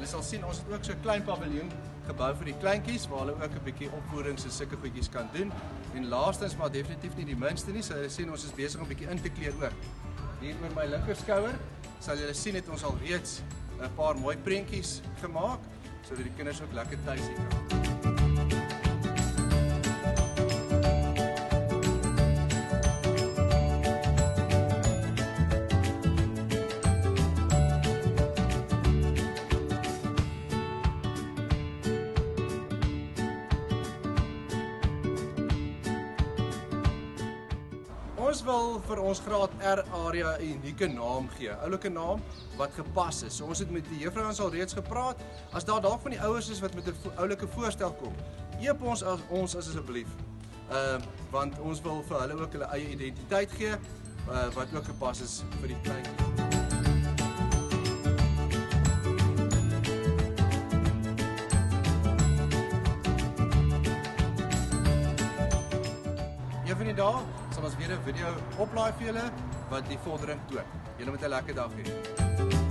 Julle sal sien ons het ook so 'n klein paviljoen gebou vir die kleintjies waar hulle ook 'n bietjie opvoedings en sulke goedjies kan doen. En laastens maar definitief nie die minste nie, so julle sien ons is besig om bietjie in te kleed ook. Hier oor my linkerskouer sal julle sien het ons al reeds 'n paar mooi prentjies gemaak sodat die kinders ook lekker tuis hier kan. Ons wil vir ons graad R area 'n unieke naam gee, 'n oulike naam wat gepas is. So ons het met die juffrouens al reeds gepraat. As daar dalk van die ouers is wat met 'n oulike voorstel kom, eep ons asseblief. Want ons wil vir hulle ook hulle eie identiteit gee wat ook gepas is vir die kleintjies. Een van die dae sal ons weer 'n video oplaai vir julle wat die vordering toon. Julle moet 'n lekker dag hê.